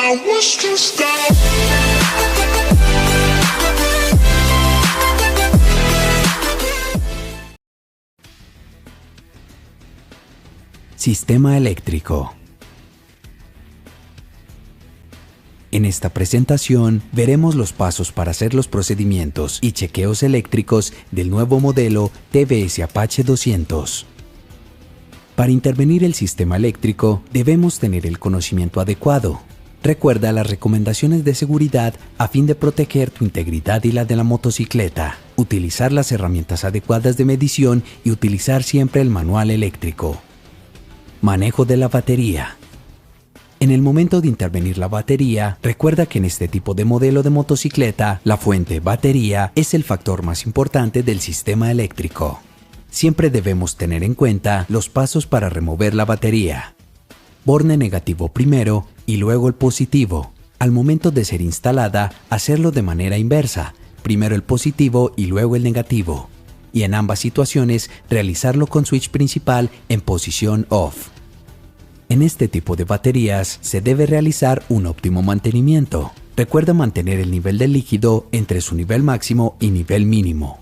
I was just out. Sistema eléctrico. En esta presentación veremos los pasos para hacer los procedimientos y chequeos eléctricos del nuevo modelo TVS Apache 200. Para intervenir el sistema eléctrico debemos tener el conocimiento adecuado. Recuerda las recomendaciones de seguridad a fin de proteger tu integridad y la de la motocicleta. Utilizar las herramientas adecuadas de medición y utilizar siempre el manual eléctrico. Manejo de la batería. En el momento de intervenir la batería, recuerda que en este tipo de modelo de motocicleta, la fuente batería es el factor más importante del sistema eléctrico. Siempre debemos tener en cuenta los pasos para remover la batería. Borne negativo primero y luego el positivo. Al momento de ser instalada, hacerlo de manera inversa, primero el positivo y luego el negativo. Y en ambas situaciones, realizarlo con switch principal en posición off. En este tipo de baterías se debe realizar un óptimo mantenimiento. Recuerda mantener el nivel de líquido entre su nivel máximo y nivel mínimo.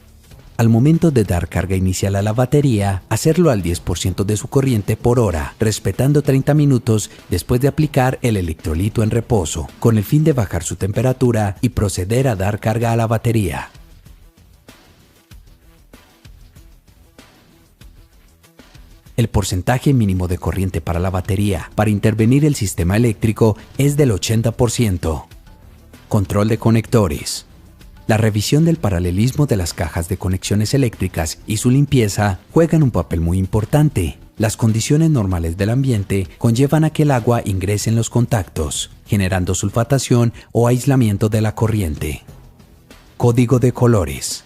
Al momento de dar carga inicial a la batería, hacerlo al 10% de su corriente por hora, respetando 30 minutos después de aplicar el electrolito en reposo, con el fin de bajar su temperatura y proceder a dar carga a la batería. El porcentaje mínimo de corriente para la batería para intervenir el sistema eléctrico es del 80%. Control de conectores. La revisión del paralelismo de las cajas de conexiones eléctricas y su limpieza juegan un papel muy importante. Las condiciones normales del ambiente conllevan a que el agua ingrese en los contactos, generando sulfatación o aislamiento de la corriente. Código de colores.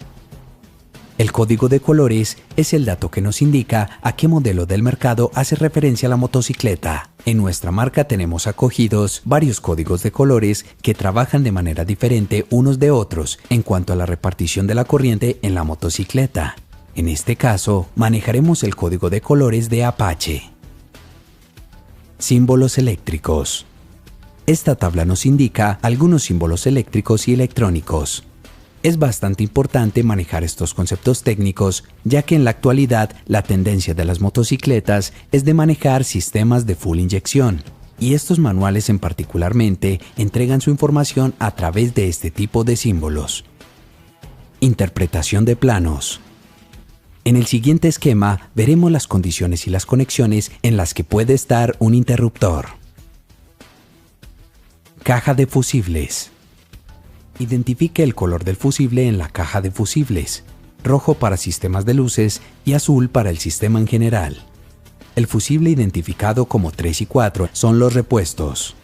El código de colores es el dato que nos indica a qué modelo del mercado hace referencia la motocicleta. En nuestra marca tenemos acogidos varios códigos de colores que trabajan de manera diferente unos de otros en cuanto a la repartición de la corriente en la motocicleta. En este caso, manejaremos el código de colores de Apache. Símbolos eléctricos. Esta tabla nos indica algunos símbolos eléctricos y electrónicos. Es bastante importante manejar estos conceptos técnicos, ya que en la actualidad la tendencia de las motocicletas es de manejar sistemas de full inyección, y estos manuales en particularmente entregan su información a través de este tipo de símbolos. Interpretación de planos. En el siguiente esquema veremos las condiciones y las conexiones en las que puede estar un interruptor. Caja de fusibles. Identifique el color del fusible en la caja de fusibles, rojo para sistemas de luces y azul para el sistema en general. El fusible identificado como 3 y 4 son los repuestos.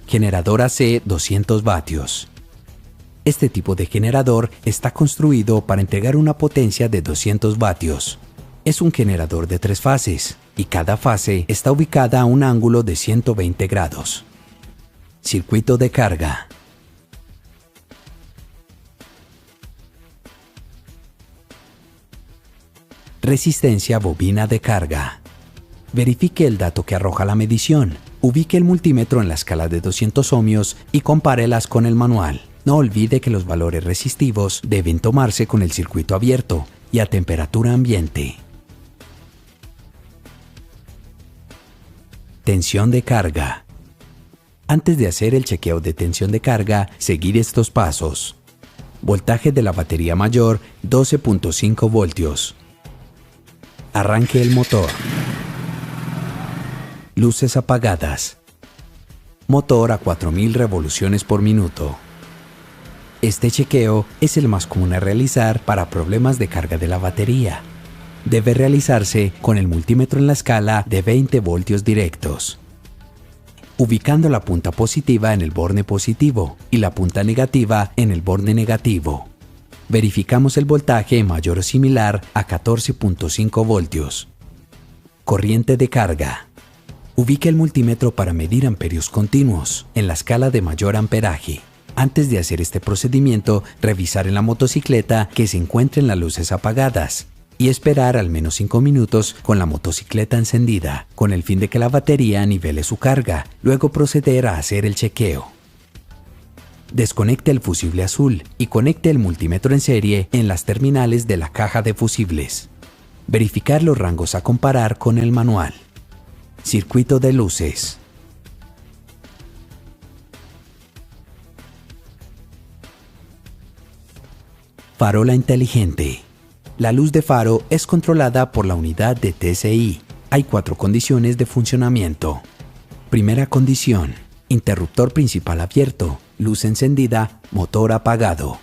Generador AC 200 vatios. Este tipo de generador está construido para entregar una potencia de 200 vatios. Es un generador de 3 fases y cada fase está ubicada a un ángulo de 120 grados. Circuito de carga. Resistencia bobina de carga. Verifique el dato que arroja la medición. Ubique el multímetro en la escala de 200 ohmios y compárelas con el manual. No olvide que los valores resistivos deben tomarse con el circuito abierto y a temperatura ambiente. Tensión de carga. Antes de hacer el chequeo de tensión de carga, seguir estos pasos. Voltaje de la batería mayor, 12.5 voltios. Arranque el motor. Luces apagadas. Motor a 4000 revoluciones por minuto. Este chequeo es el más común a realizar para problemas de carga de la batería. Debe realizarse con el multímetro en la escala de 20 voltios directos, ubicando la punta positiva en el borne positivo y la punta negativa en el borne negativo. Verificamos el voltaje mayor o similar a 14.5 voltios. Corriente de carga. Ubique el multímetro para medir amperios continuos en la escala de mayor amperaje. Antes de hacer este procedimiento, revisar en la motocicleta que se encuentren las luces apagadas. y esperar al menos 5 minutos con la motocicleta encendida, con el fin de que la batería nivele su carga, luego proceder a hacer el chequeo. Desconecte el fusible azul y conecte el multímetro en serie en las terminales de la caja de fusibles. Verificar los rangos a comparar con el manual. Circuito de luces. Farola inteligente. La luz de faro es controlada por la unidad de TCI. Hay 4 condiciones de funcionamiento. Primera condición: interruptor principal abierto, luz encendida, motor apagado.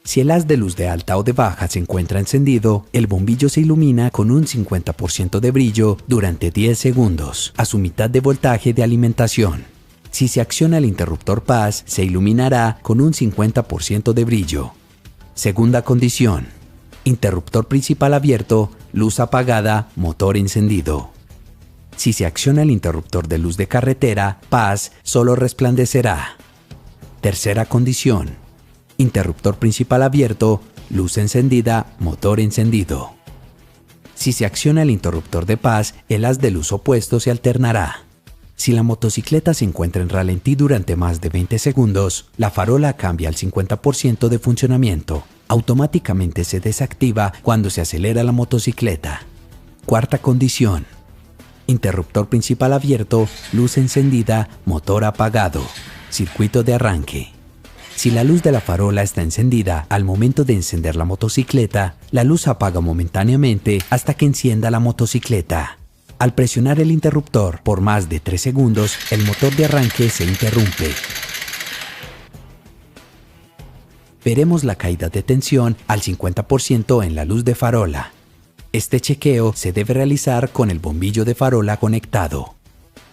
Si el haz de luz de alta o de baja se encuentra encendido, el bombillo se ilumina con un 50% de brillo durante 10 segundos, a su mitad de voltaje de alimentación. Si se acciona el interruptor PAS, se iluminará con un 50% de brillo. Segunda condición: interruptor principal abierto, luz apagada, motor encendido. Si se acciona el interruptor de luz de carretera, PAS, solo resplandecerá. Tercera condición: interruptor principal abierto, luz encendida, motor encendido. Si se acciona el interruptor de PAS, el haz de luz opuesto se alternará. Si la motocicleta se encuentra en ralentí durante más de 20 segundos, la farola cambia al 50% de funcionamiento. Automáticamente se desactiva cuando se acelera la motocicleta. Cuarta condición: interruptor principal abierto, luz encendida, motor apagado. Circuito de arranque. Si la luz de la farola está encendida al momento de encender la motocicleta, la luz apaga momentáneamente hasta que encienda la motocicleta. Al presionar el interruptor por más de 3 segundos, el motor de arranque se interrumpe. Veremos la caída de tensión al 50% en la luz de farola. Este chequeo se debe realizar con el bombillo de farola conectado.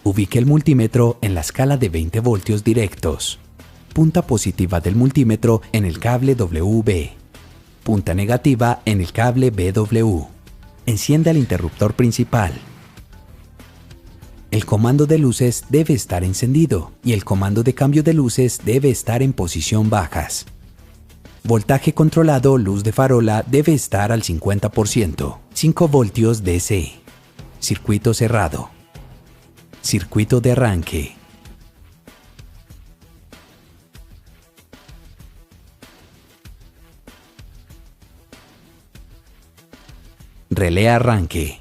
Ubique el multímetro en la escala de 20 voltios directos. Punta positiva del multímetro en el cable WB. Punta negativa en el cable BW. Encienda el interruptor principal. El comando de luces debe estar encendido y el comando de cambio de luces debe estar en posición bajas. Voltaje controlado luz de farola debe estar al 50%, 5 voltios DC. Circuito cerrado. Circuito de arranque. Relé arranque.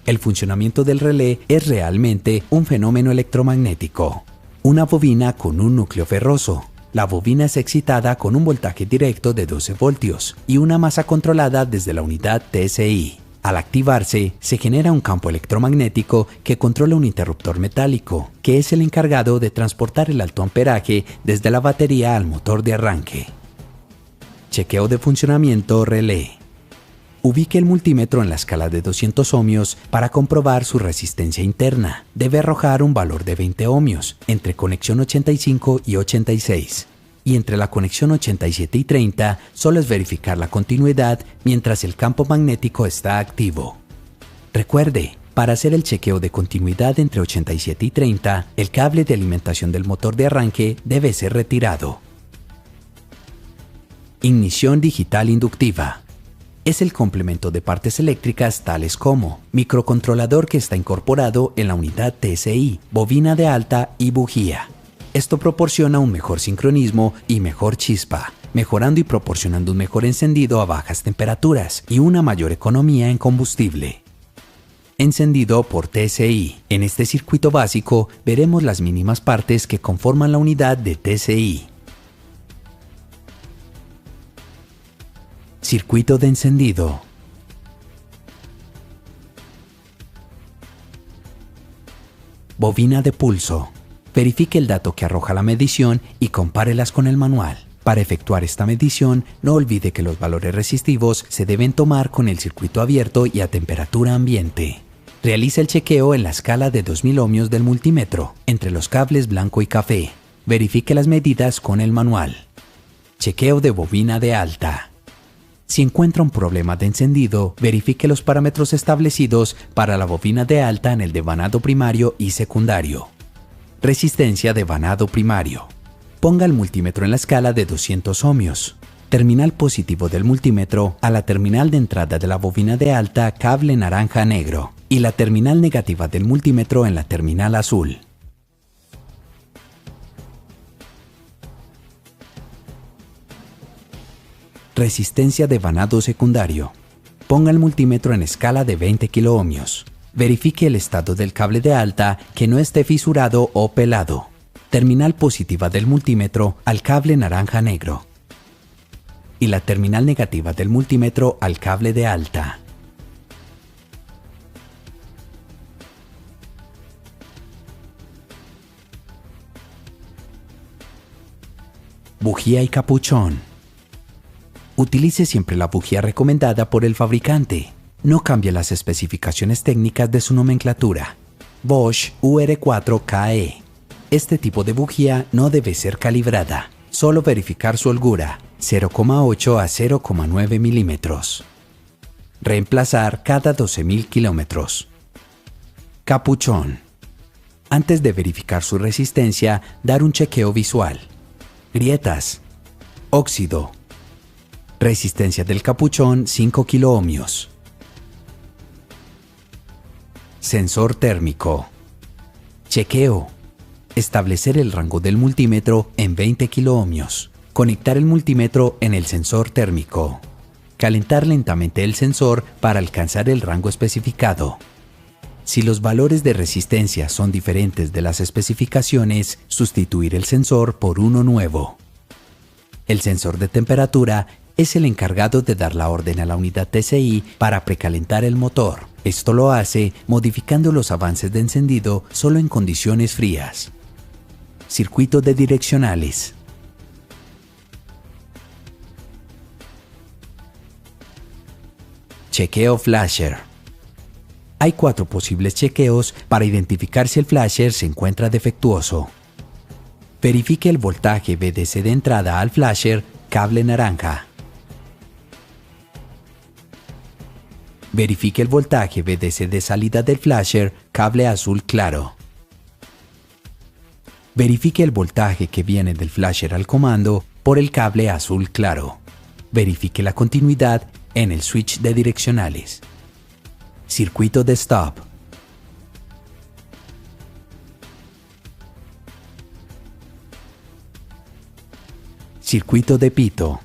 El funcionamiento del relé es realmente un fenómeno electromagnético. Una bobina con un núcleo ferroso. La bobina es excitada con un voltaje directo de 12 voltios y una masa controlada desde la unidad TSI. Al activarse, se genera un campo electromagnético que controla un interruptor metálico, que es el encargado de transportar el alto amperaje desde la batería al motor de arranque. Chequeo de funcionamiento relé. Ubique el multímetro en la escala de 200 ohmios para comprobar su resistencia interna. Debe arrojar un valor de 20 ohmios entre conexión 85 y 86. Y entre la conexión 87 y 30 solo es verificar la continuidad mientras el campo magnético está activo. Recuerde, para hacer el chequeo de continuidad entre 87 y 30, el cable de alimentación del motor de arranque debe ser retirado. Ignición digital inductiva. Es el complemento de partes eléctricas tales como microcontrolador que está incorporado en la unidad TSI, bobina de alta y bujía. Esto proporciona un mejor sincronismo y mejor chispa, mejorando y proporcionando un mejor encendido a bajas temperaturas y una mayor economía en combustible. Encendido por TSI. En este circuito básico veremos las mínimas partes que conforman la unidad de TSI. Circuito de encendido. Bobina de pulso. Verifique el dato que arroja la medición y compárelas con el manual. Para efectuar esta medición, no olvide que los valores resistivos se deben tomar con el circuito abierto y a temperatura ambiente. Realice el chequeo en la escala de 2000 ohmios del multímetro, entre los cables blanco y café. Verifique las medidas con el manual. Chequeo de bobina de alta. Si encuentra un problema de encendido, verifique los parámetros establecidos para la bobina de alta en el devanado primario y secundario. Resistencia de vanado primario. Ponga el multímetro en la escala de 200 ohmios. Terminal positivo del multímetro a la terminal de entrada de la bobina de alta, cable naranja-negro, y la terminal negativa del multímetro en la terminal azul. Resistencia de vanado secundario. Ponga el multímetro en escala de 20 kiloohmios. Verifique el estado del cable de alta que no esté fisurado o pelado. Terminal positiva del multímetro al cable naranja-negro. Y la terminal negativa del multímetro al cable de alta. Bujía y capuchón. Utilice siempre la bujía recomendada por el fabricante. No cambie las especificaciones técnicas de su nomenclatura. Bosch UR4KE. Este tipo de bujía no debe ser calibrada. Solo verificar su holgura, 0,8 a 0,9 milímetros. Reemplazar cada 12.000 kilómetros. Capuchón. Antes de verificar su resistencia, dar un chequeo visual. Grietas. Óxido. Resistencia del capuchón 5 kiloohmios. Sensor térmico. Chequeo. Establecer el rango del multímetro en 20 kiloohmios. Conectar el multímetro en el sensor térmico. Calentar lentamente el sensor para alcanzar el rango especificado. Si los valores de resistencia son diferentes de las especificaciones, sustituir el sensor por uno nuevo. El sensor de temperatura es el encargado de dar la orden a la unidad TCI para precalentar el motor. Esto lo hace modificando los avances de encendido solo en condiciones frías. Circuito de direccionales. Chequeo flasher. Hay 4 posibles chequeos para identificar si el flasher se encuentra defectuoso. Verifique el voltaje VDC de entrada al flasher, cable naranja. Verifique el voltaje VDC de salida del flasher, cable azul claro. Verifique el voltaje que viene del flasher al comando por el cable azul claro. Verifique la continuidad en el switch de direccionales. Circuito de stop. Circuito de pito.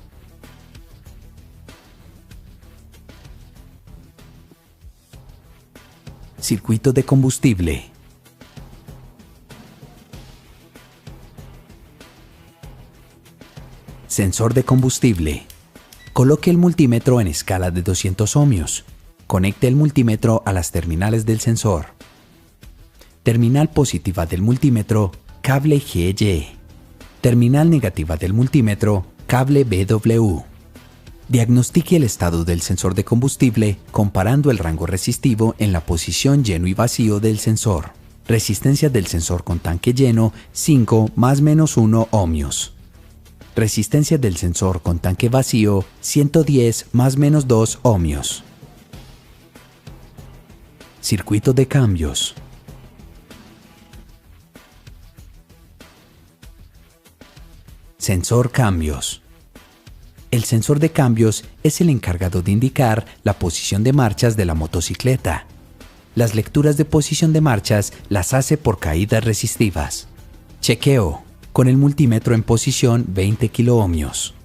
Circuito de combustible. Sensor de combustible. Coloque el multímetro en escala de 200 ohmios. Conecte el multímetro a las terminales del sensor. Terminal positiva del multímetro, cable GY. Terminal negativa del multímetro, cable BW. Diagnostique el estado del sensor de combustible comparando el rango resistivo en la posición lleno y vacío del sensor. Resistencia del sensor con tanque lleno, 5 más menos 1 ohmios. Resistencia del sensor con tanque vacío, 110 más menos 2 ohmios. Circuito de cambios. Sensor cambios. El sensor de cambios es el encargado de indicar la posición de marchas de la motocicleta. Las lecturas de posición de marchas las hace por caídas resistivas. Chequeo. Con el multímetro en posición 20 kiloohmios.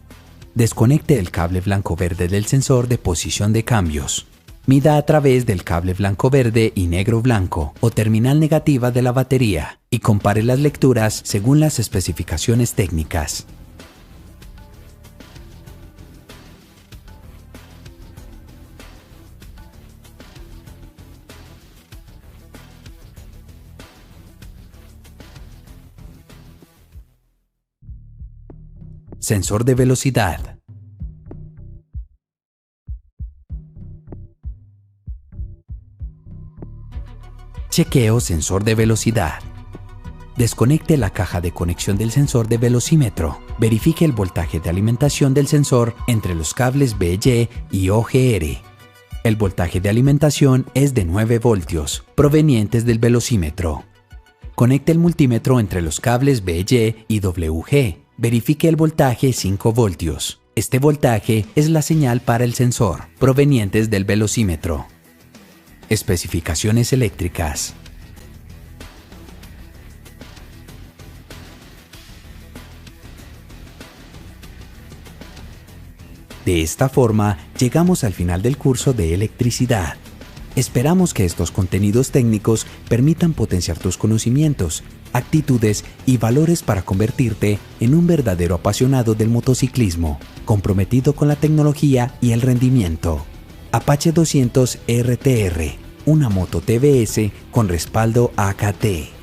Desconecte el cable blanco-verde del sensor de posición de cambios. Mida a través del cable blanco-verde y negro-blanco o terminal negativa de la batería y compare las lecturas según las especificaciones técnicas. Sensor de velocidad. Chequeo sensor de velocidad. Desconecte la caja de conexión del sensor de velocímetro. Verifique el voltaje de alimentación del sensor entre los cables BY y OGR. El voltaje de alimentación es de 9 voltios, provenientes del velocímetro. Conecte el multímetro entre los cables BY y WG. Verifique el voltaje 5 voltios. Este voltaje es la señal para el sensor, provenientes del velocímetro. Especificaciones eléctricas. De esta forma, llegamos al final del curso de electricidad. Esperamos que estos contenidos técnicos permitan potenciar tus conocimientos, actitudes y valores para convertirte en un verdadero apasionado del motociclismo, comprometido con la tecnología y el rendimiento. Apache 200 RTR, una moto TVS con respaldo AKT.